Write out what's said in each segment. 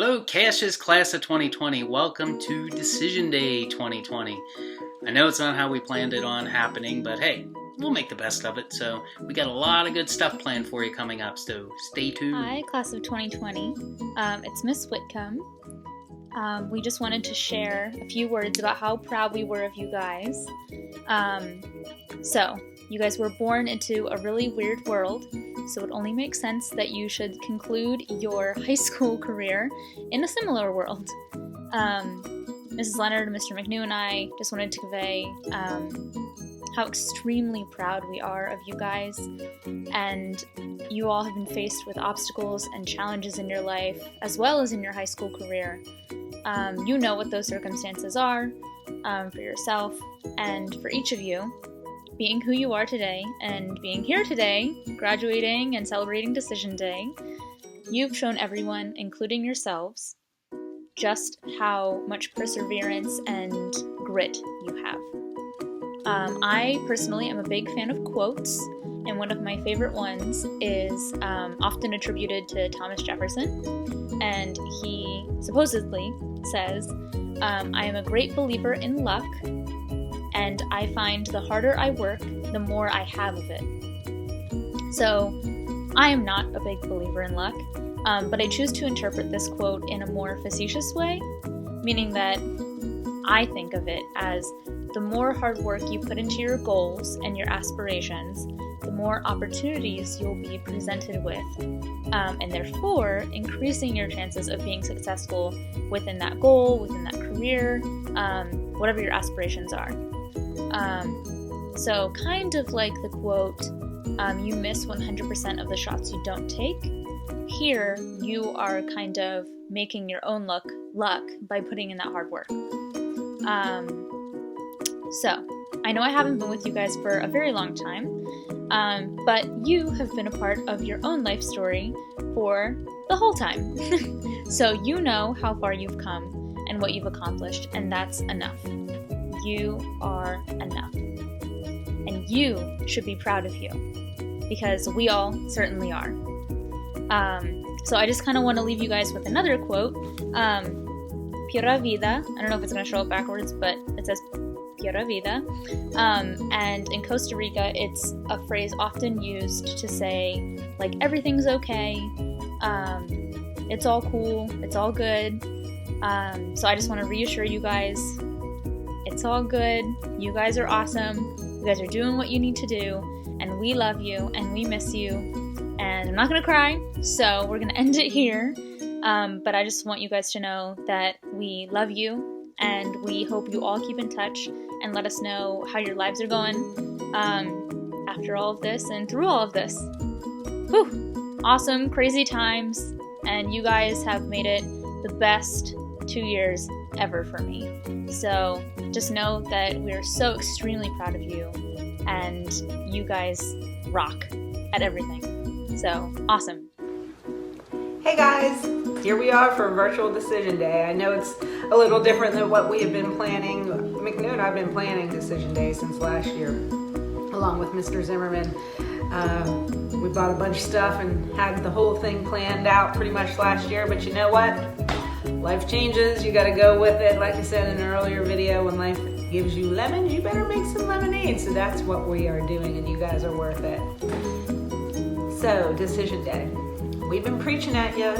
Hello, CASHS class of 2020. Welcome to Decision Day 2020. I know it's not how we planned it on happening, but hey, we'll make the best of it. So we got a lot of good stuff planned for you coming up, so stay tuned. Hi, class of 2020. It's Miss Whitcomb. We just wanted to share a few words about how proud we were of you guys. So, you guys were born into a really weird world, so it only makes sense that you should conclude your high school career in a similar world. Mrs. Leonard, Mr. McNew, and I just wanted to convey how extremely proud we are of you guys, and you all have been faced with obstacles and challenges in your life, as well as in your high school career. You know what those circumstances are for yourself, and for each of you, being who you are today and being here today, graduating and celebrating Decision Day, you've shown everyone, including yourselves, just how much perseverance and grit you have. I personally am a big fan of quotes, and one of my favorite ones is often attributed to Thomas Jefferson, and he supposedly says, I am a great believer in luck, and I find the harder I work, the more I have of it. So, I am not a big believer in luck, but I choose to interpret this quote in a more facetious way, meaning that I think of it as the more hard work you put into your goals and your aspirations, the more opportunities you'll be presented with, and therefore increasing your chances of being successful within that goal, within that career, whatever your aspirations are. So kind of like the quote, you miss 100% of the shots you don't take. Here, you are kind of making your own luck by putting in that hard work. So, I know I haven't been with you guys for a very long time, but you have been a part of your own life story for the whole time. So you know how far you've come and what you've accomplished, and that's enough. You are enough. And you should be proud of you, because we all certainly are. So I just kind of want to leave you guys with another quote. Pura vida. I don't know if it's going to show up backwards, but it says Pura vida. And in Costa Rica, it's a phrase often used to say, like, everything's okay, it's all cool, it's all good. So I just want to reassure you guys, it's all good, you guys are awesome, you guys are doing what you need to do, and we love you, and we miss you, and I'm not going to cry, so we're going to end it here. But I just want you guys to know that we love you, and we hope you all keep in touch and let us know how your lives are going after all of this and through all of this. Whew! Awesome, crazy times, and you guys have made it the best 2 years ever for me. So just know that we're so extremely proud of you, and you guys rock at everything. So awesome. Hey guys, here we are for Virtual Decision Day. I know it's a little different than what we have been planning. McNew and I have been planning Decision Day since last year, along with Mr. Zimmerman. We bought a bunch of stuff and had the whole thing planned out pretty much last year, but you know what? Life changes, you gotta go with it. Like I said in an earlier video, when life gives you lemons, you better make some lemonade. So that's what we are doing, and you guys are worth it. So, Decision Day. We've been preaching at you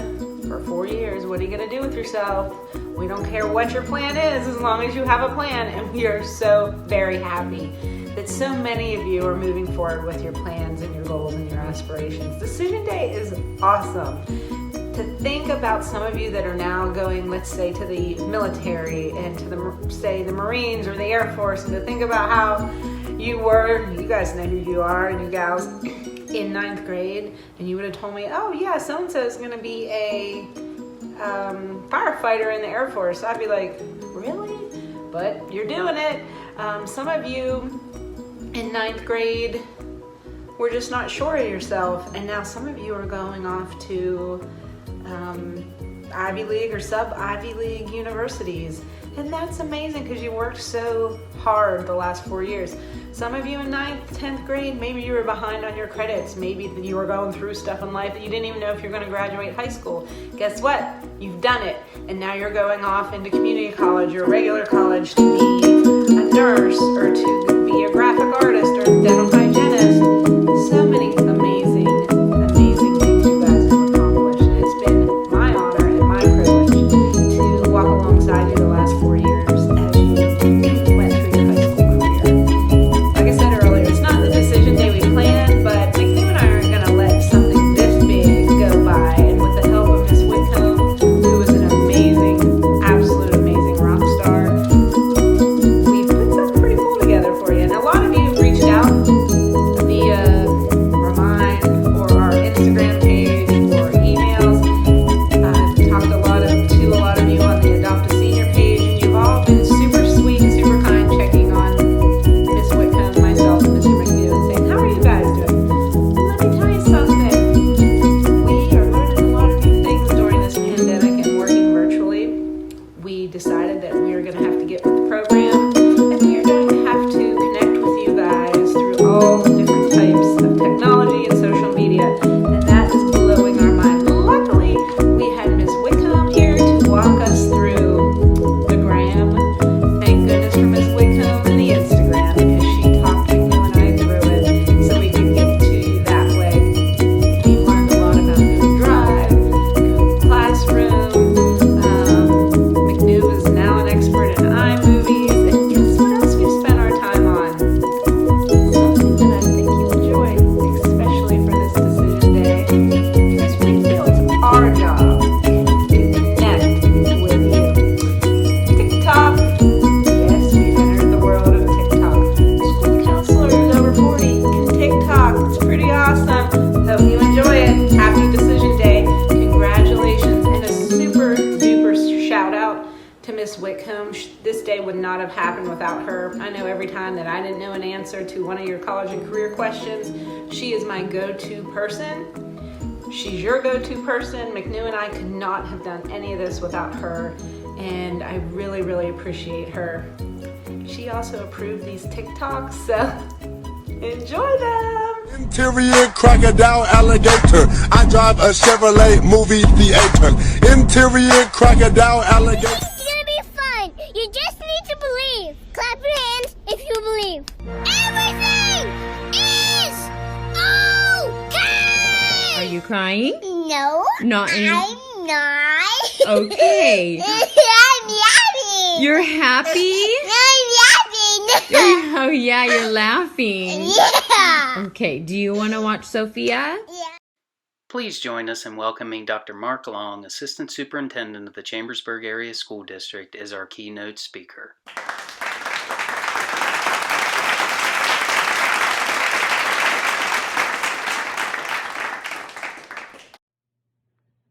for 4 years. What are you going to do with yourself? We don't care what your plan is, as long as you have a plan. And we are so very happy that so many of you are moving forward with your plans and your goals and your aspirations. Decision Day is awesome. To think about some of you that are now going, let's say, to the military and to the Marines or the Air Force, and to think about how you guys know who you are, and you gals, in 9th grade, and you would have told me, oh yeah, so-and-so is going to be a firefighter in the Air Force. I'd be like, really? But you're doing it. Some of you in 9th grade were just not sure of yourself, and now some of you are going off to Ivy League or sub-Ivy League universities. And that's amazing because you worked so hard the last 4 years. Some of you in 9th, 10th grade, maybe you were behind on your credits. Maybe you were going through stuff in life that you didn't even know if you're going to graduate high school. Guess what? You've done it. And now you're going off into community college or regular college to be a nurse or to be a graphic artist or a dental hygienist. So many amazing, amazing things you guys have accomplished. And it's been my honor and my privilege to walk alongside you the last 4 years as you went through your high school career. Like I said earlier, it's not the decision day we planned, but McNew and I aren't going to let something this big go by. And with the help of Miss Whitcomb, who is an amazing, absolute amazing rock star, we put something pretty cool together for you. And a lot of you have reached out via Remind or our Instagram page or emails. I've talked to a lot of you on the Adopt a Senior page, and you've all been super sweet, super kind, checking on Miss Whitcomb, myself, and Mr. McNew, and saying, how are you guys doing? Let me tell you something. We are learning a lot of new things during this pandemic and working virtually. We decided that we are going to have to get with the program, and we are going to have to connect with you guys through all different types of technology and social media, and that is blowing our mind. Luckily, we had Miss Whitcomb here to walk us through the gram. Thank goodness for Miss Whitcomb and the Instagram, because she talked McNew and I through it so we could get to you that way. We've learned a lot about Google Drive, Google Classroom. McNew is now an expert in iMovies, and guess what else we've spent our time on? Something that I think you'll enjoy, especially for this decision day, because we feel it's our job to connect with you. TikTok. Yes, we've entered the world of TikTok. School counselors over 40 can TikTok. It's pretty awesome. Hope you enjoy it. Happy Decision Day. Congratulations. And a super duper shout out to Miss Whitcomb. This day would not have happened without her. I know every time that I didn't know an answer to one of your college and career questions, she is my go-to person. She's your go-to person. McNew and I could not have done any of this without her, and I really, really appreciate her. She also approved these TikToks, so enjoy them. Interior crocodile alligator. I drive a Chevrolet movie theater. Interior crocodile alligator. It's gonna be fun. You just need to believe. Clap your hands if you believe. Everything is okay. Are you crying? No. Not any- I'm not. Okay. I'm laughing. You're happy? I'm laughing. Oh yeah, you're laughing. Yeah. Okay, do you want to watch Sophia? Yeah. Please join us in welcoming Dr. Mark Long, Assistant Superintendent of the Chambersburg Area School District, as our keynote speaker.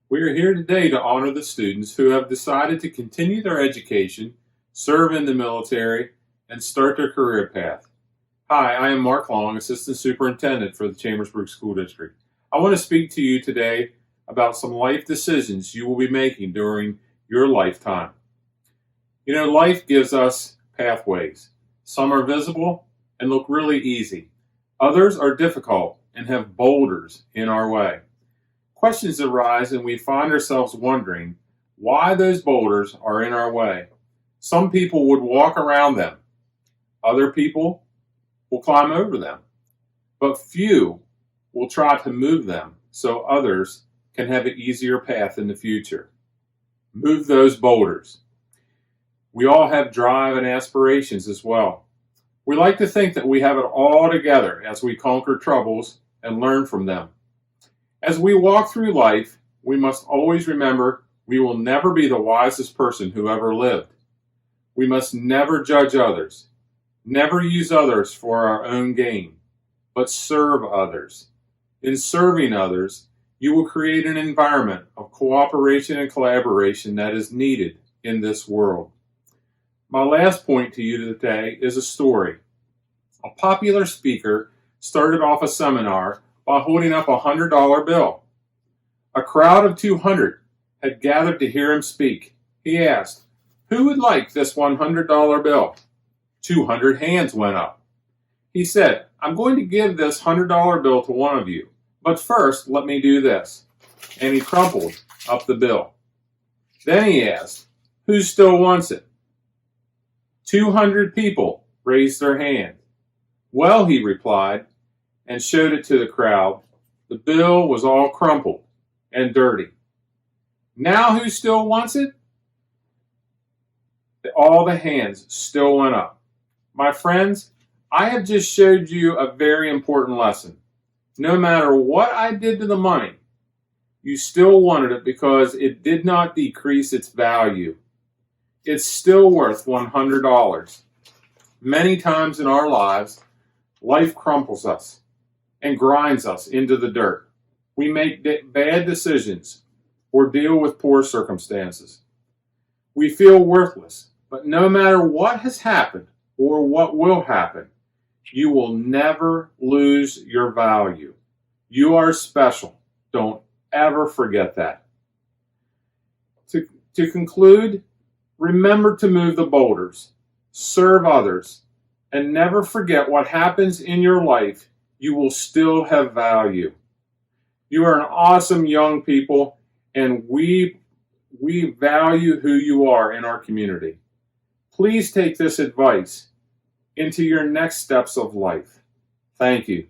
We are here today to honor the students who have decided to continue their education, serve in the military, and start their career path. Hi, I am Mark Long, Assistant Superintendent for the Chambersburg School District. I want to speak to you today about some life decisions you will be making during your lifetime. You know, life gives us pathways. Some are visible and look really easy. Others are difficult and have boulders in our way. Questions arise and we find ourselves wondering why those boulders are in our way. Some people would walk around them. Other people will climb over them. But few will try to move them so others can have an easier path in the future. Move those boulders. We all have drive and aspirations as well. We like to think that we have it all together as we conquer troubles and learn from them. As we walk through life, we must always remember we will never be the wisest person who ever lived. We must never judge others, never use others for our own gain, but serve others. In serving others, you will create an environment of cooperation and collaboration that is needed in this world. My last point to you today is a story. A popular speaker started off a seminar by holding up a $100 bill. A crowd of 200 had gathered to hear him speak. He asked, "Who would like this $100 bill?" 200 hands went up. He said, "I'm going to give this $100 bill to one of you, but first let me do this." And he crumpled up the bill. Then he asked, "Who still wants it?" 200 people raised their hand. "Well," he replied, and showed it to the crowd. The bill was all crumpled and dirty. "Now who still wants it?" All the hands still went up. My friends, I have just showed you a very important lesson. No matter what I did to the money, you still wanted it because it did not decrease its value. It's still worth $100. Many times in our lives, life crumples us and grinds us into the dirt. We make bad decisions or deal with poor circumstances. We feel worthless, but no matter what has happened or what will happen, you will never lose your value. You are special. Don't ever forget that. To conclude, remember to move the boulders, serve others, and never forget what happens in your life, you will still have value. You are an awesome young people, and we value who you are in our community. Please take this advice into your next steps of life. Thank you.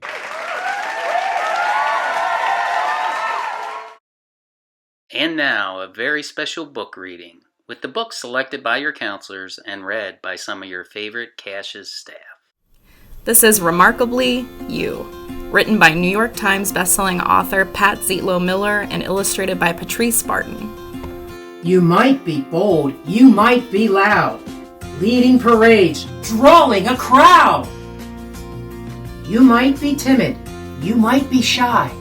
And now, a very special book reading, with the book selected by your counselors and read by some of your favorite CASHS staff. This is Remarkably You, written by New York Times bestselling author Pat Zietlow Miller and illustrated by Patrice Barton. You might be bold, you might be loud, leading parades, drawing a crowd. You might be timid, you might be shy,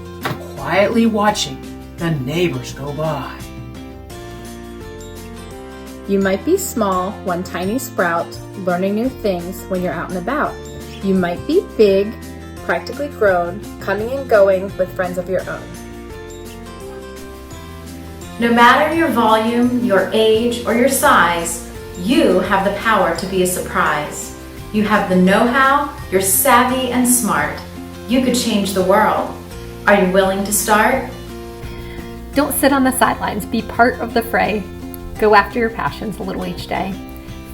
quietly watching the neighbors go by. You might be small, one tiny sprout, learning new things when you're out and about. You might be big, practically grown, coming and going with friends of your own. No matter your volume, your age, or your size, you have the power to be a surprise. You have the know-how, you're savvy and smart. You could change the world. Are you willing to start? Don't sit on the sidelines, be part of the fray. Go after your passions a little each day.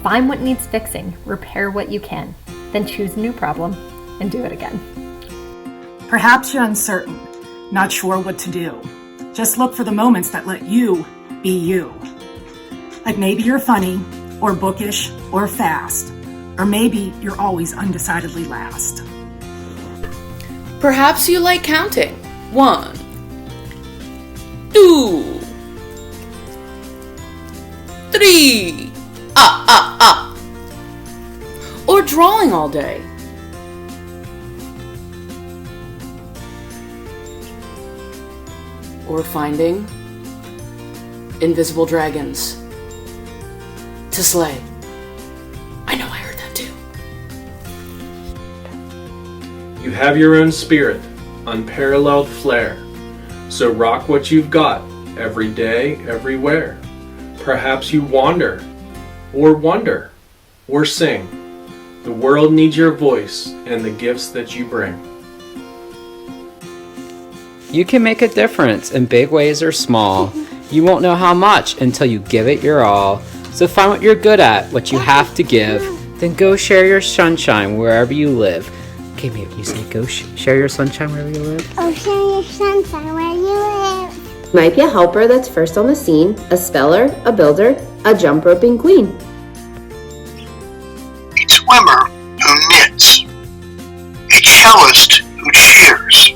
Find what needs fixing, repair what you can, then choose a new problem and do it again. Perhaps you're uncertain, not sure what to do. Just look for the moments that let you be you. Like maybe you're funny, or bookish, or fast, or maybe you're always undecidedly last. Perhaps you like counting. 1, 2, 3, or drawing all day. Or finding invisible dragons to slay. I know I heard that too. You have your own spirit, unparalleled flair. So rock what you've got, every day, everywhere. Perhaps you wander, or wonder, or sing. The world needs your voice and the gifts that you bring. You can make a difference in big ways or small. You won't know how much until you give it your all. So find what you're good at, what you have to give. Then go share your sunshine wherever you live. Okay, maybe you say go share your sunshine wherever you live. Oh, share your sunshine where you live. You might be a helper that's first on the scene, a speller, a builder, a jump roping queen. A swimmer who knits, a cellist who cheers,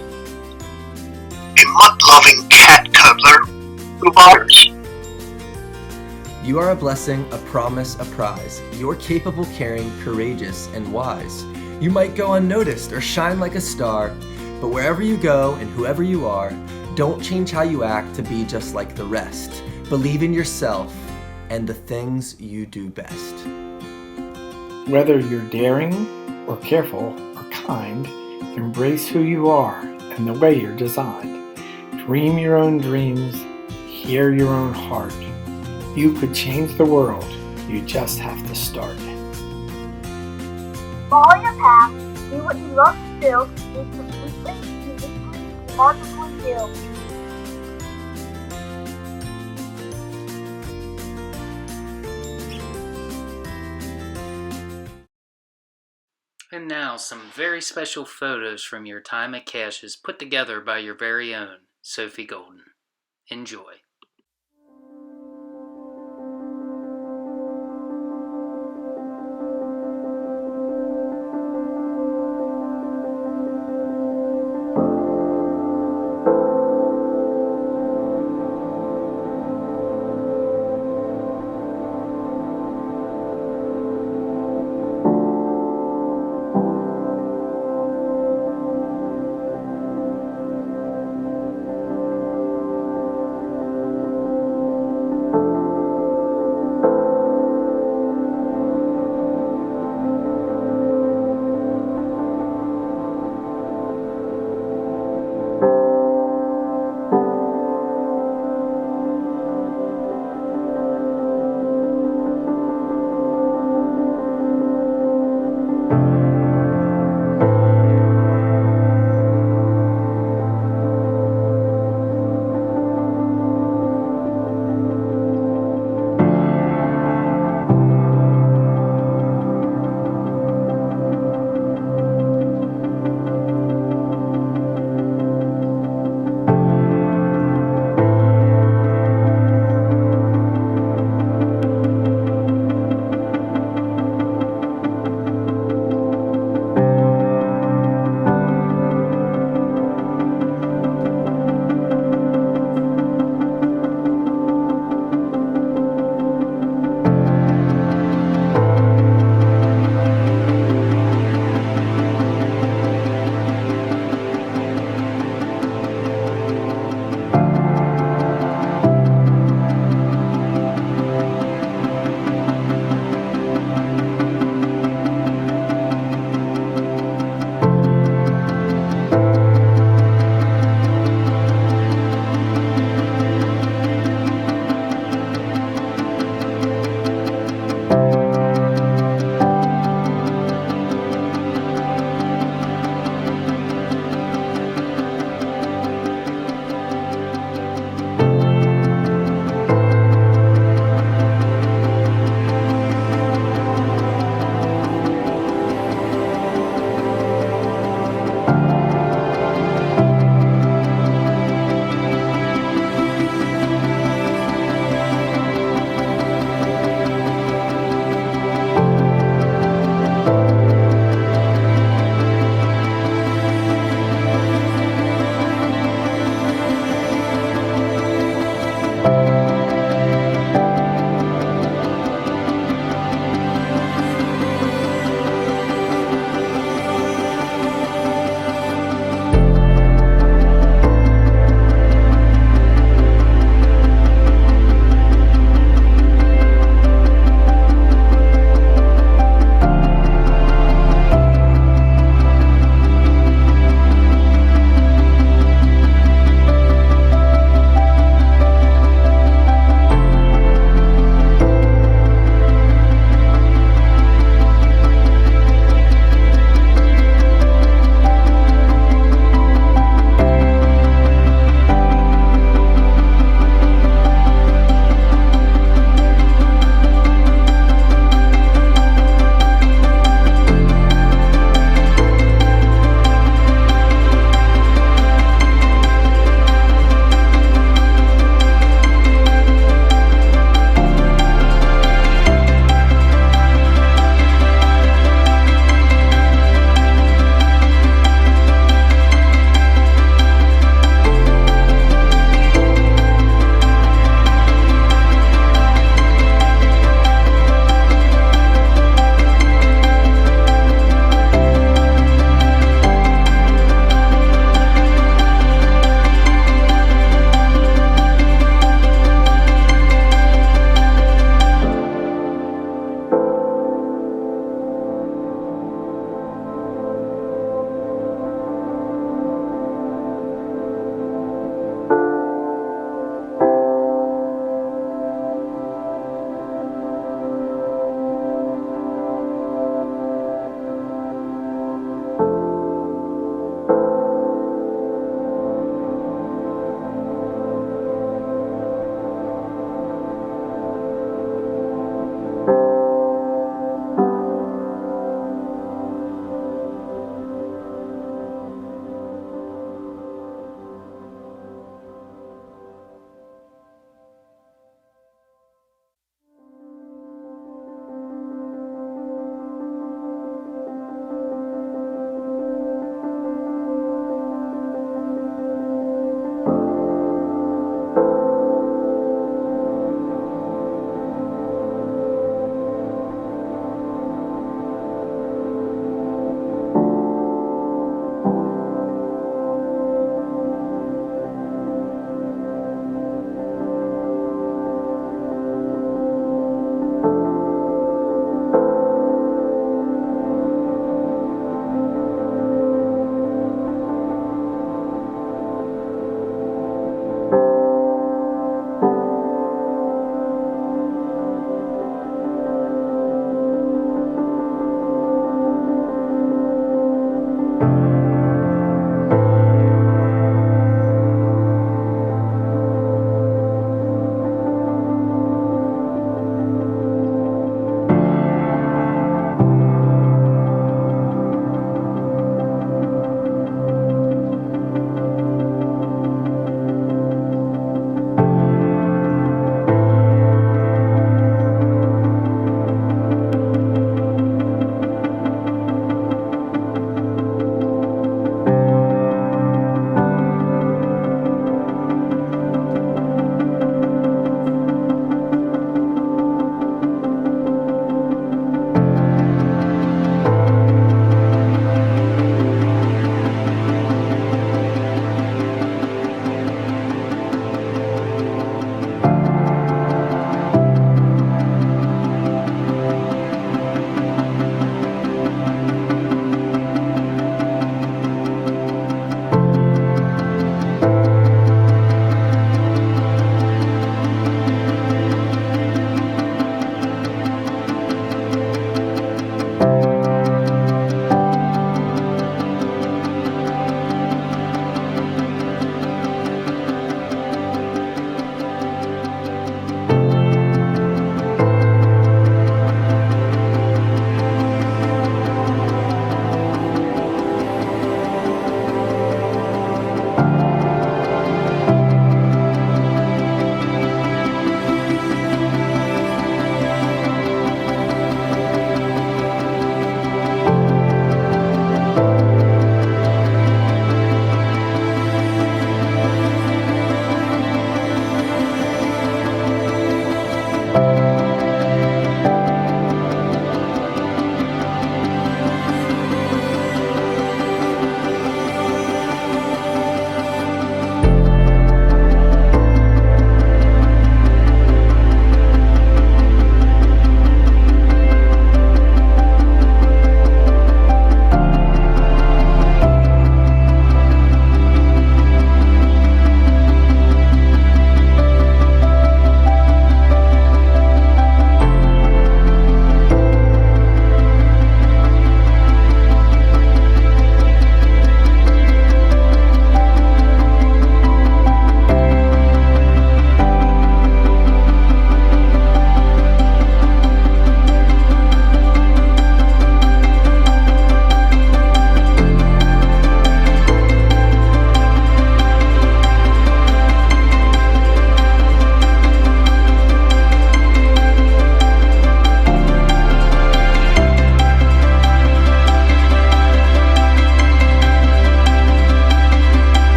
a mud-loving cat cuddler who bothers. You are a blessing, a promise, a prize. You're capable, caring, courageous, and wise. You might go unnoticed or shine like a star, but wherever you go and whoever you are, don't change how you act to be just like the rest. Believe in yourself and the things you do best. Whether you're daring or careful or kind, embrace who you are and the way you're designed. Dream your own dreams, hear your own heart. You could change the world, you just have to start. Follow your path, do what you love to do is completely, uniquely, remarkably you. And now, some very special photos from your time at CASHS put together by your very own Sophie Golden. Enjoy.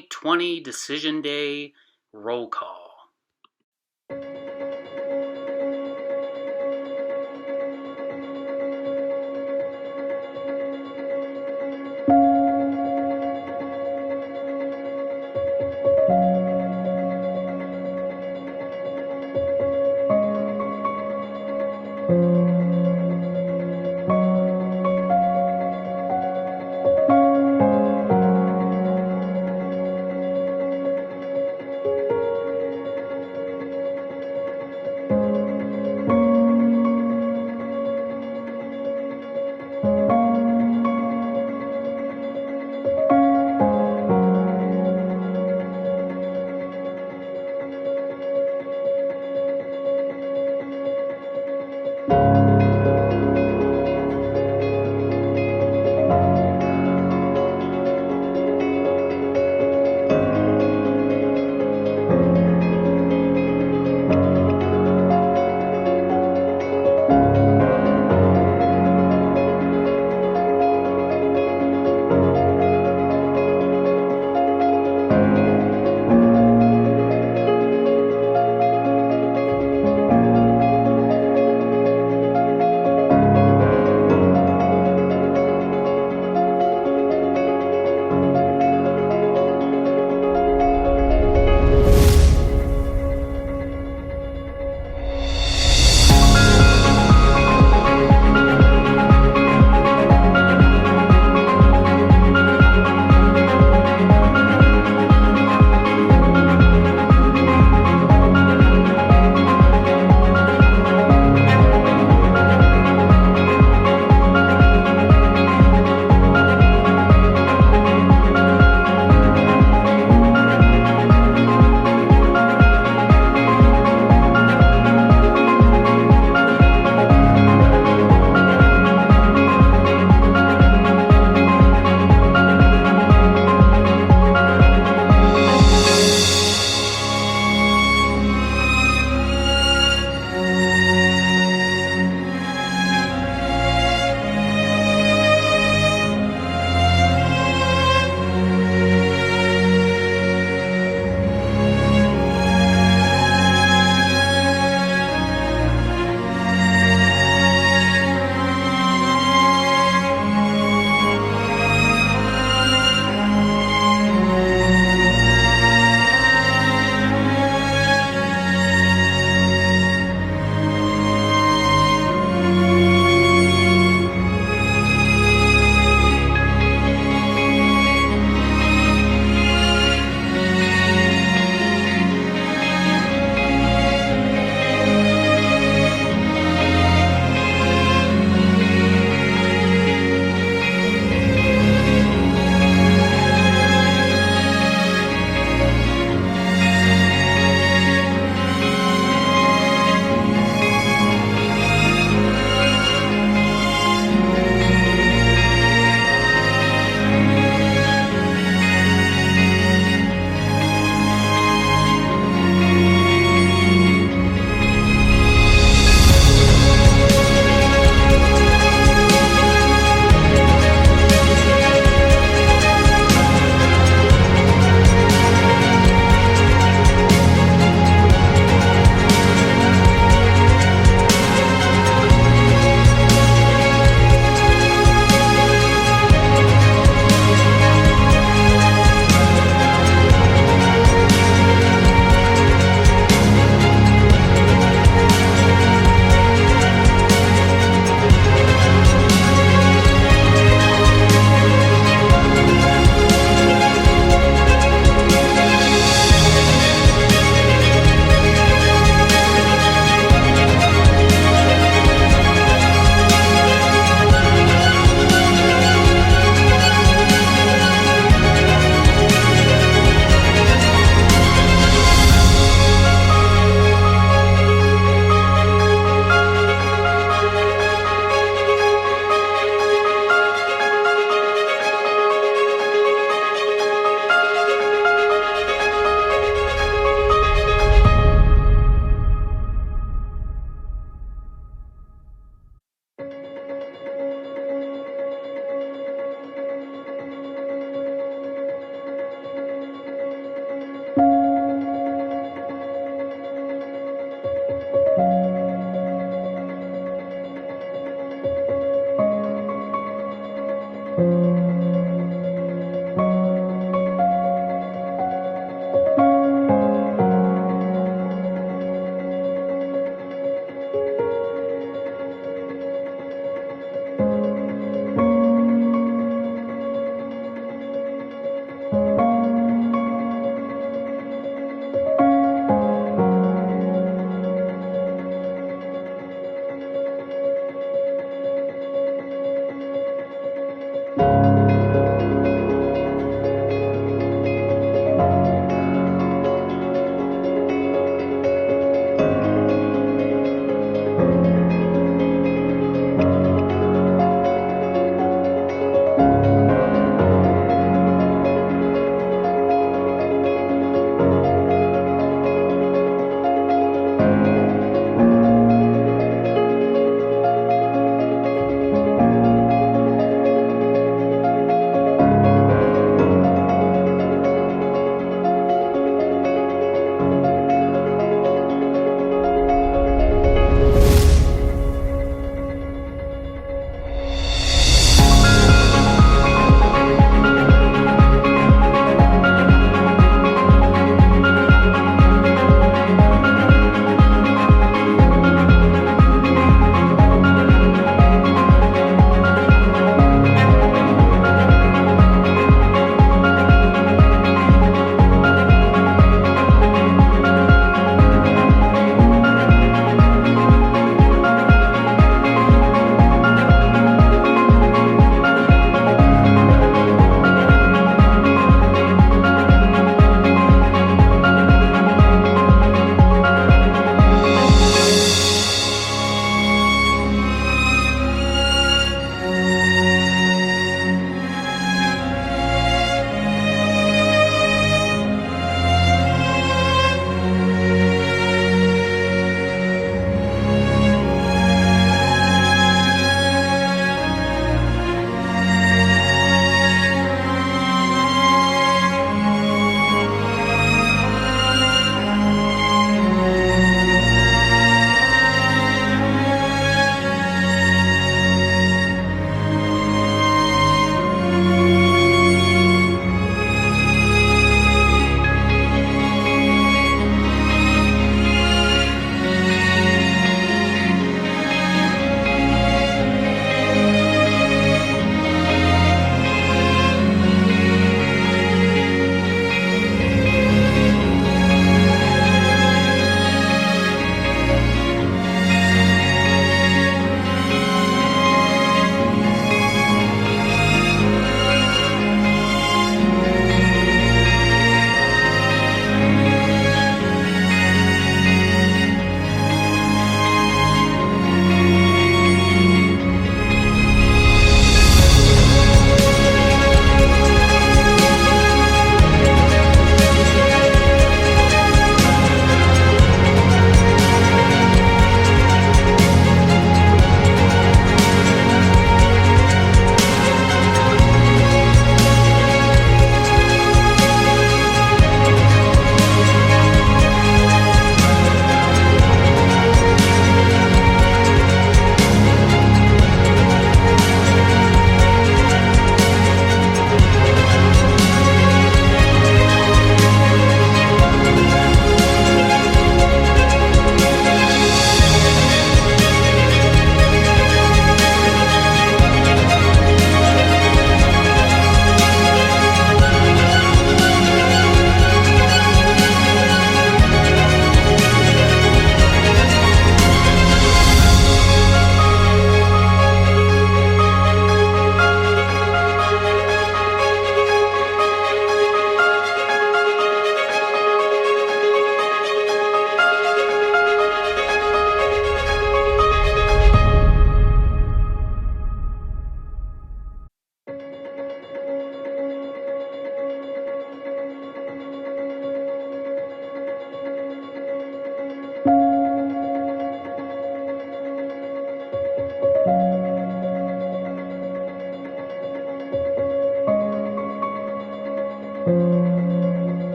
2020 Decision Day roll call. Bye.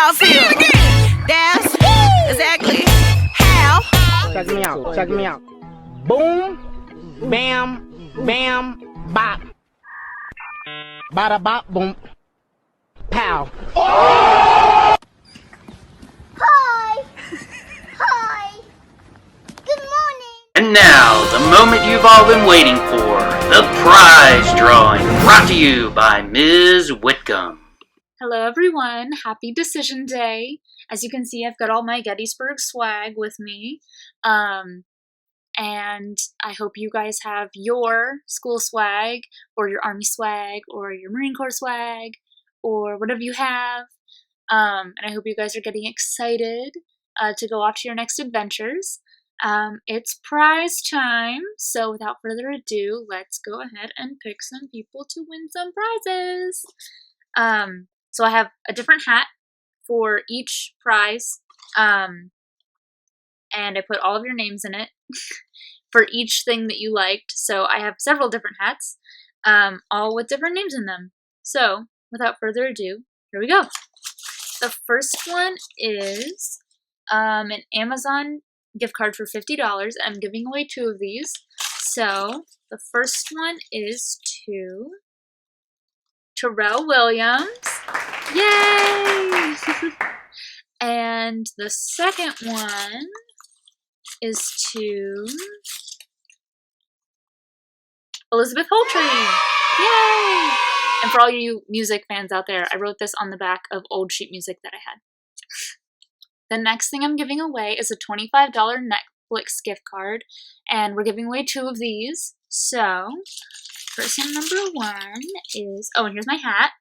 y'all feel? That's exactly how. Check me out. Check me out. Boom, bam, bam, bop. Bada bop, boom, pow. Hi! Hi! Good morning! And now, the moment you've all been waiting for, the prize drawing, brought to you by Ms. Whitcomb. Hello everyone, happy Decision Day. As you can see, I've got all my Gettysburg swag with me. And I hope you guys have your school swag, or your Army swag, or your Marine Corps swag, or whatever you have. And I hope you guys are getting excited to go off to your next adventures. It's prize time, so without further ado, let's go ahead and pick some people to win some prizes. So I have a different hat for each prize, and I put all of your names in it for each thing that you liked. So I have several different hats, all with different names in them. So without further ado, here we go. The first one is an Amazon gift card for $50. I'm giving away 2 of these. So the first one is to Terrell Williams. Yay! And the second one is to Elizabeth Holtree. Yay! And for all you music fans out there, I wrote this on the back of old sheet music that I had. The next thing I'm giving away is a $25 Netflix gift card, and we're giving away 2 of these. So, person number 1 is, oh, and here's my hat.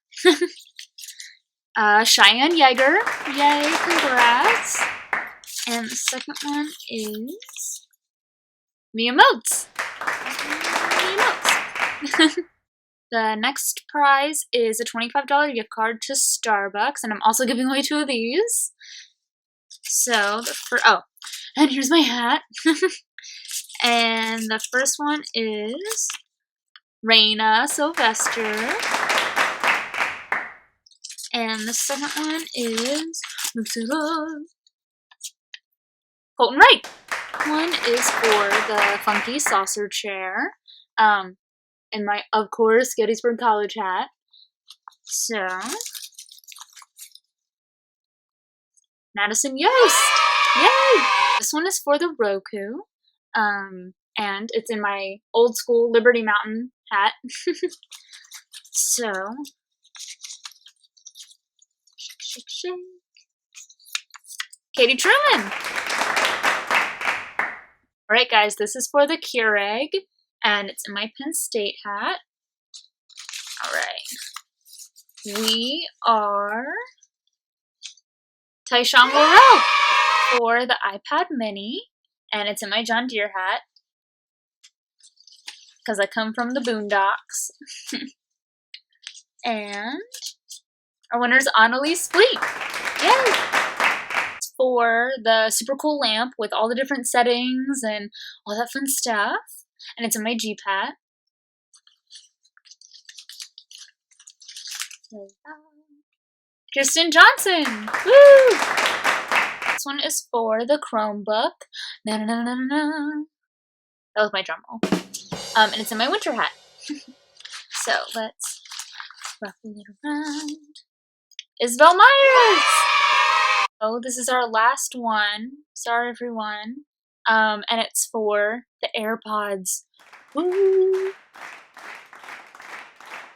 Cheyenne Yeager. Yay, congrats. And the second one is Mia Moats. Mia Moats. The next prize is a $25 gift card to Starbucks, and I'm also giving away 2 of these. So, and here's my hat. And the first one is Raina Sylvester. And the second one is, mix it up, Colton Wright. One is for the funky saucer chair, and my, of course, Gettysburg College hat. So, Madison Yost. Yay! This one is for the Roku, and it's in my old school Liberty Mountain hat. So, shake, shake. Katie Truman. Alright guys, this is for the Keurig, and it's in my Penn State hat. Alright. We are Tyshawn Worrell for the iPad mini, and it's in my John Deere hat, because I come from the boondocks. And our winner is Annalise Fleet. Yay! For the super cool lamp with all the different settings and all that fun stuff. And it's in my Jeep hat. Kirsten Johnson. Woo! This one is for the Chromebook. Na na na na na. That was my drum roll. And it's in my winter hat. So let's ruffle it around. Isabel Myers! Oh, this is our last one. Sorry, everyone. And it's for the AirPods. Woo!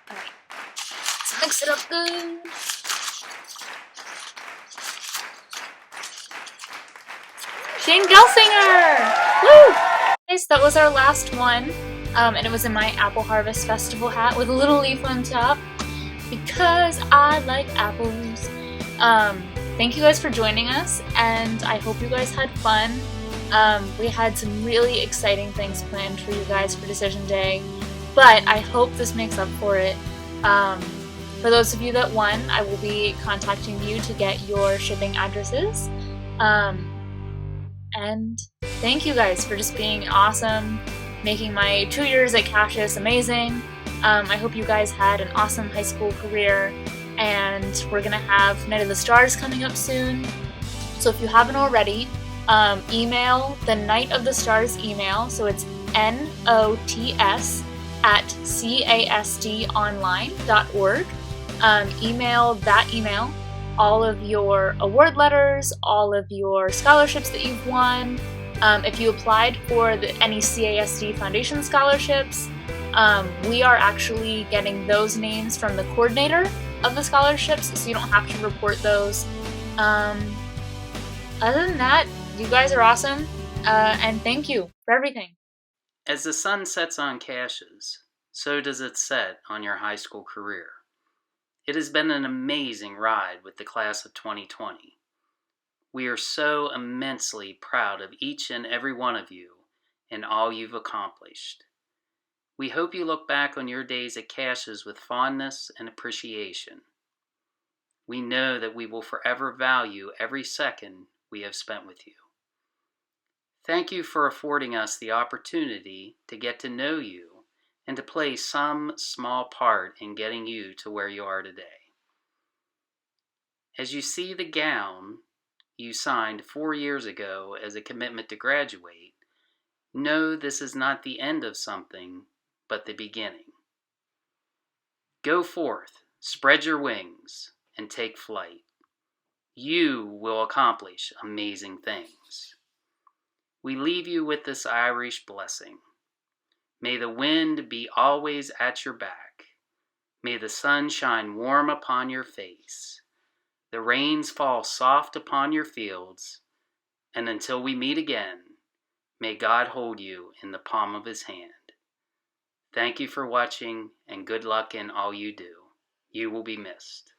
Alright. Let's mix it up good. Shane Gelsinger! Woo! Guys, that was our last one. And it was in my Apple Harvest Festival hat with a little leaf on top. Because I like apples. Thank you guys for joining us, and I hope you guys had fun. We had some really exciting things planned for you guys for Decision Day, but I hope this makes up for it. For those of you that won, I will be contacting you to get your shipping addresses. And thank you guys for just being awesome, making my 2 years at CASHS amazing. I hope you guys had an awesome high school career, and we're gonna have Night of the Stars coming up soon. So if you haven't already, email the Night of the Stars email. So it's nots@casdonline.org. Email that email all of your award letters, all of your scholarships that you've won. If you applied for any CASD Foundation scholarships, we are actually getting those names from the coordinator of the scholarships, so you don't have to report those. Other than that, you guys are awesome, and thank you for everything. As the sun sets on CASHS, so does it set on your high school career. It has been an amazing ride with the class of 2020. We are so immensely proud of each and every one of you and all you've accomplished. We hope you look back on your days at CASHS with fondness and appreciation. We know that we will forever value every second we have spent with you. Thank you for affording us the opportunity to get to know you and to play some small part in getting you to where you are today. As you see the gown you signed 4 years ago as a commitment to graduate, know this is not the end of something, but the beginning. Go forth, spread your wings, and take flight. You will accomplish amazing things. We leave you with this Irish blessing. May the wind be always at your back. May the sun shine warm upon your face. The rains fall soft upon your fields. And until we meet again, may God hold you in the palm of his hand. Thank you for watching, and good luck in all you do. You will be missed.